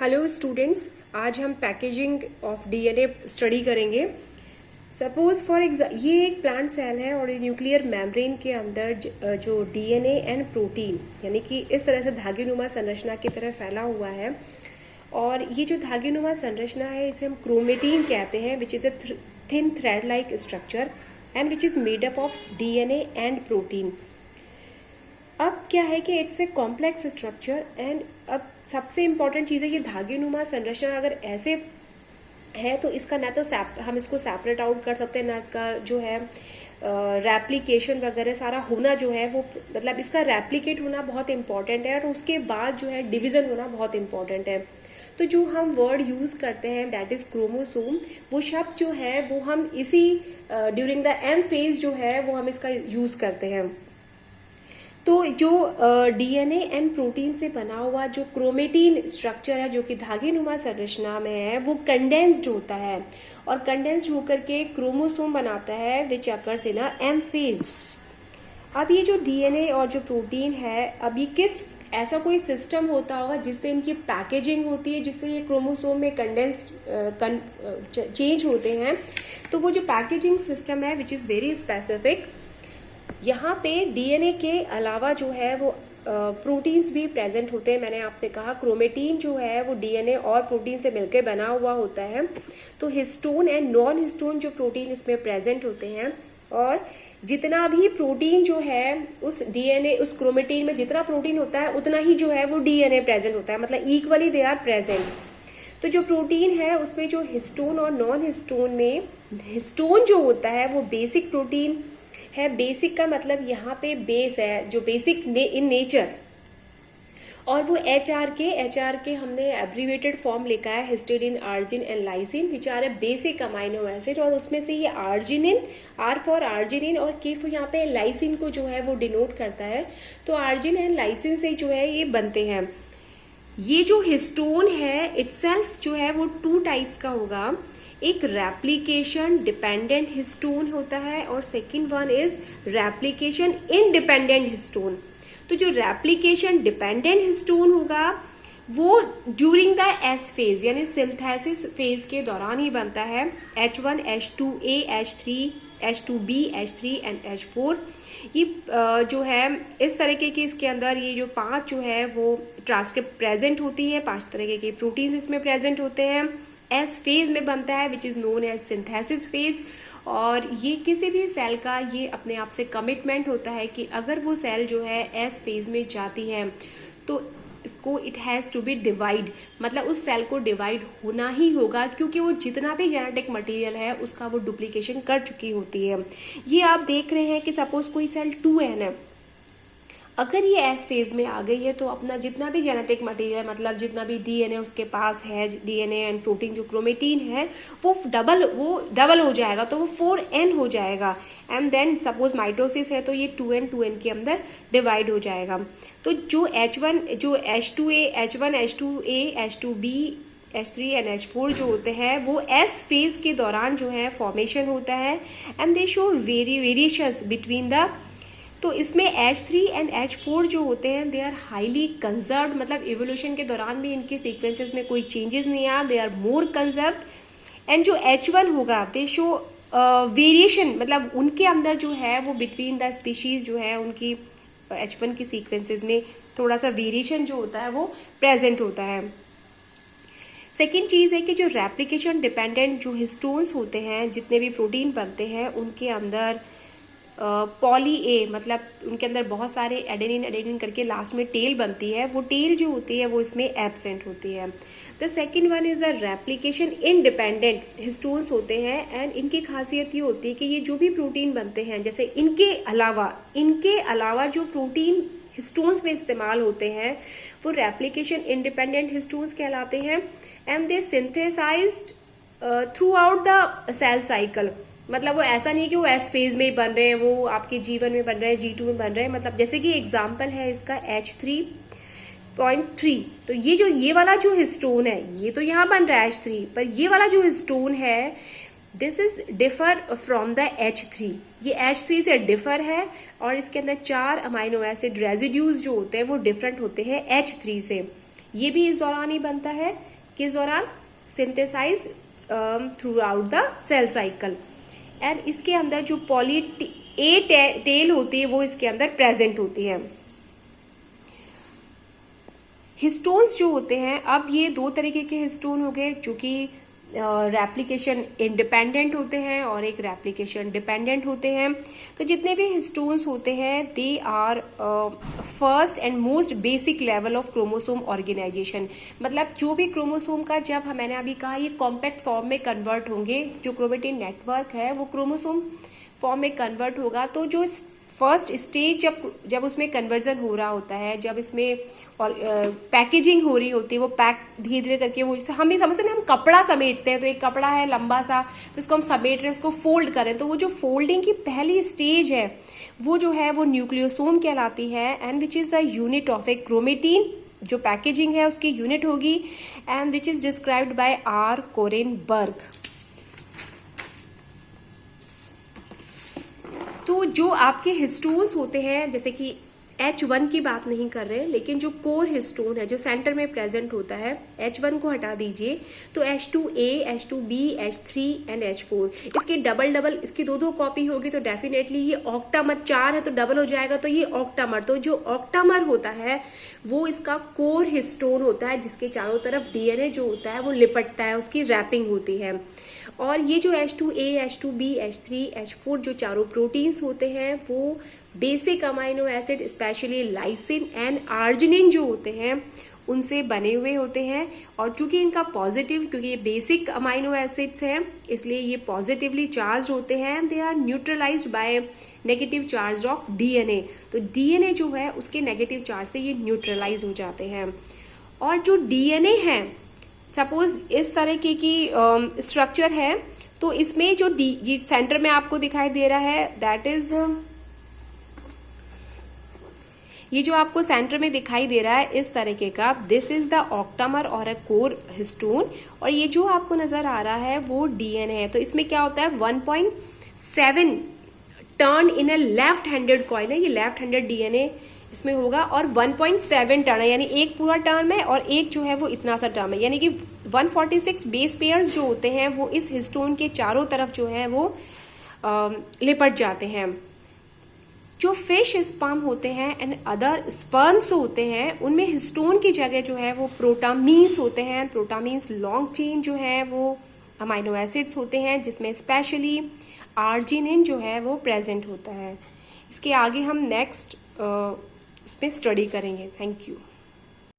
Hello students, आज हम packaging of DNA study करेंगे। सपोज फॉर ये एक प्लांट सेल है और न्यूक्लियर मेम्ब्रेन के अंदर जो डीएनए एंड प्रोटीन यानी कि इस तरह से धागेनुमा संरचना की तरह फैला हुआ है। और ये जो धागेनुमा संरचना है इसे हम क्रोमेटीन कहते हैं, which is a thin thread like structure and which is made up of DNA and protein. अब क्या है कि it's a complex structure and अब सबसे इम्पॉर्टेंट चीज़ है कि धागेनुमा संरचना अगर ऐसे है तो इसका ना तो हम इसको सेपरेट आउट कर सकते हैं, ना इसका जो है रेप्लिकेशन वगैरह सारा होना जो है वो मतलब इसका रेप्लिकेट होना बहुत इंपॉर्टेंट है और उसके बाद जो है डिवीजन होना बहुत इंपॉर्टेंट है। तो जो हम वर्ड यूज करते हैं दैट इज क्रोमोसोम, वो शब्द जो है वो हम इसी ड्यूरिंग द एम फेज जो है वो हम इसका यूज करते हैं। तो जो डीएनए एंड प्रोटीन से बना हुआ जो क्रोमेटीन स्ट्रक्चर है जो कि धागेनुमा संरचना में है वो कंडेंस्ड होता है और कंडेंस्ड होकर के क्रोमोसोम बनाता है which occurs in a M phase. अब ये जो डीएनए और जो प्रोटीन है, अब ये किस ऐसा कोई सिस्टम होता होगा जिससे इनकी पैकेजिंग होती है, जिससे ये क्रोमोसोम में कंडेंस्ड चेंज होते हैं। तो वो जो पैकेजिंग सिस्टम है विच इज वेरी स्पेसिफिक। यहाँ पे डीएनए के अलावा जो है वो प्रोटीन्स भी प्रेजेंट होते हैं। मैंने आपसे कहा क्रोमेटीन जो है वो डीएनए और प्रोटीन से मिलकर बना हुआ होता है। तो हिस्टोन एंड नॉन हिस्टोन जो प्रोटीन इसमें प्रेजेंट होते हैं और जितना भी प्रोटीन जो है उस डीएनए उस क्रोमेटीन में जितना प्रोटीन होता है उतना ही जो है वो डीएनए प्रेजेंट होता है, मतलब इक्वली दे आर प्रेजेंट। तो जो प्रोटीन है उसमें जो हिस्टोन और नॉन हिस्टोन में हिस्टोन जो होता है वो बेसिक प्रोटीन है। बेसिक का मतलब यहाँ पे बेस है, जो बेसिक इन नेचर, और वो एच आर के हमने एब्रीवेटेड फॉर्म लिखा है histidine, arginine and lysine which are a basic amino acid. और उसमें से ये आर्जिनिन, आर फॉर आर्जिनिन और के फॉर यहाँ पे लाइसिन को जो है वो डिनोट करता है। तो आर्जिन एंड लाइसिन से जो है ये बनते हैं। ये जो हिस्टोन है इटसेल्फ जो है वो टू टाइप्स का होगा, एक रेप्लिकेशन डिपेंडेंट हिस्टोन होता है और second one is replication independent histone. तो जो रेप्लिकेशन डिपेंडेंट हिस्टोन होगा वो ड्यूरिंग द एस फेज यानी सिंथेसिस फेज के दौरान ही बनता है। H1, H2A, H3, H2B, H3 and H4। ये जो है इस तरीके की इसके अंदर ये जो 5 जो है वो ट्रांसक्रिप्ट प्रेजेंट होती है, 5 तरीके के प्रोटीन्स इसमें प्रेजेंट होते हैं। एस फेज में बनता है which is known as synthesis phase. और ये किसी भी सेल का ये अपने आप से कमिटमेंट होता है कि अगर वो सेल जो है एस फेज में जाती है तो इसको it has to be divide, मतलब उस सेल को डिवाइड होना ही होगा क्योंकि वो जितना भी जेनेटिक मटेरियल है उसका वो डुप्लीकेशन कर चुकी होती है। ये आप देख रहे हैं कि सपोज कोई सेल 2n है, अगर ये एस फेज में आ गई है तो अपना जितना भी जेनेटिक मटेरियल मतलब जितना भी डीएनए उसके पास है, डीएनए एंड प्रोटीन जो क्रोमेटीन है वो डबल हो जाएगा, तो वो 4n हो जाएगा। एंड देन सपोज माइटोसिस है तो ये 2n के अंदर डिवाइड हो जाएगा। तो जो H1 जो H2A, H1, H2A, H2B, H3 and H4 जो होते हैं वो एस फेज के दौरान जो है फॉर्मेशन होता है and they show variations between the. तो इसमें H3 एंड H4 जो होते हैं दे आर हाईली कंजर्व्ड, मतलब इवोल्यूशन के दौरान भी इनके सीक्वेंसेस में कोई चेंजेस नहीं आया, they are more conserved. And जो H1 होगा दे शो वेरिएशन, मतलब उनके अंदर जो है वो बिटवीन द स्पीशीज जो है उनकी H1 की सीक्वेंसेस में थोड़ा सा वेरिएशन जो होता है वो प्रेजेंट होता है। सेकेंड चीज है कि जो रेप्लिकेशन डिपेंडेंट जो हिस्टोन्स होते हैं, जितने भी प्रोटीन बनते हैं उनके अंदर पॉली ए, मतलब उनके अंदर बहुत सारे एडेनिन करके लास्ट में टेल बनती है, वो टेल जो होती है वो इसमें एब्सेंट होती है। The second one is the replication independent histones होते हैं एंड इनकी खासियत ये होती है कि ये जो भी प्रोटीन बनते हैं जैसे इनके अलावा जो प्रोटीन हिस्टोन्स में इस्तेमाल होते हैं वो रेप्लिकेशन इंडिपेंडेंट हिस्टोन्स कहलाते हैं and they synthesized throughout the cell cycle. मतलब वो ऐसा नहीं कि वो एस फेज में ही बन रहे हैं, वो आपके G1 में बन रहे हैं, G2 में बन रहे हैं। मतलब जैसे कि एग्जांपल है इसका H3.3। तो ये वाला जो हिस्टोन है ये तो यहाँ बन रहा है H3, पर ये वाला जो हिस्टोन है this is differ from the H3। ये H3 से डिफर है और इसके अंदर 4 अमाइनो एसिड रेजिड्यूज जो होते हैं वो डिफरेंट होते हैं H3 से। ये भी इस दौरान ही बनता है किस दौरान? Synthesize throughout the cell cycle. And इसके अंदर जो पॉली ए टेल होती है वो इसके अंदर प्रेजेंट होती है। हिस्टोन्स जो होते हैं, अब ये दो तरीके के हिस्टोन हो गए, जो कि रेप्लिकेशन इंडिपेंडेंट होते हैं और एक रेप्लिकेशन डिपेंडेंट होते हैं। तो जितने भी हिस्टोन्स होते हैं they are first and most basic level of chromosome organisation. मतलब जो भी क्रोमोसोम का, जब मैंने अभी कहा ये कॉम्पैक्ट फॉर्म में कन्वर्ट होंगे, जो क्रोमेटिन नेटवर्क है वो क्रोमोसोम फॉर्म में कन्वर्ट होगा। तो जो फर्स्ट स्टेज जब उसमें कन्वर्जन हो रहा होता है, जब इसमें और पैकेजिंग हो रही होती है, वो पैक धीरे धीरे करके, वो जैसे हम ही समझते हैं, हम कपड़ा समेटते हैं, तो एक कपड़ा है लंबा सा, फिर उसको हम समेट रहे हैं, उसको फोल्ड करें, तो वो जो फोल्डिंग की पहली स्टेज है वो जो है वो न्यूक्लियोसोम कहलाती है। And which is the unit of a chromatin, जो पैकेजिंग है उसकी यूनिट होगी, and which is described by R Kornberg. तो जो आपके हिस्टोन्स होते हैं, जैसे कि H1 की बात नहीं कर रहे हैं, लेकिन जो कोर हिस्टोन है जो सेंटर में प्रेजेंट होता है, H1 को हटा दीजिए, तो H2A, H2B, H3 and H4, इसकी डबल इसकी दो कॉपी होगी, तो डेफिनेटली ये ऑक्टामर, 4 है तो डबल हो जाएगा, तो ये ऑक्टामर। तो जो ऑक्टामर होता है वो इसका कोर हिस्टोन होता है, जिसके चारों तरफ डीएनए जो होता है वो लिपटता है, उसकी रैपिंग होती है। और ये जो H2A, H2B, H3, H4 जो चारों प्रोटीन्स होते हैं वो basic amino acid, specially lysine and arginine जो होते हैं उनसे बने हुए होते हैं। और चूंकि इनका पॉजिटिव, क्योंकि ये बेसिक अमाइनो एसिड्स हैं, इसलिए ये पॉजिटिवली चार्ज होते हैं। They are neutralised by negative charge of DNA. तो डीएनए जो है उसके नेगेटिव चार्ज से ये न्यूट्रलाइज हो जाते हैं। और जो डीएनए है, सपोज इस तरह की स्ट्रक्चर है, तो इसमें जो ये सेंटर में आपको दिखाई दे रहा है, दैट इज, ये जो आपको सेंटर में दिखाई दे रहा है इस तरीके का, दिस इज द ऑक्टामर और अ कोर हिस्टोन। और ये जो आपको नजर आ रहा है वो डीएनए है। तो इसमें क्या होता है, 1.7 turn in a left handed coil है, ये लेफ्ट हैंडेड डीएनए इसमें होगा, और 1.7 टर्न है, यानी एक पूरा टर्न है और एक जो है वो इतना सा टर्म है, यानी कि 146 बेस पेयर्स जो होते हैं वो इस हिस्टोन के चारों तरफ जो है वो लिपट जाते हैं। जो फिश स्पर्म होते हैं एंड अदर स्पर्म्स होते हैं, उनमें हिस्टोन की जगह जो है वो प्रोटामीन्स होते हैं। प्रोटामीन्स लॉन्ग चेन जो है वो अमाइनो एसिड्स होते हैं, जिसमें स्पेशली आर्जिनिन जो है वो प्रेजेंट होता है। इसके आगे हम नेक्स्ट इसमें स्टडी करेंगे। Thank you.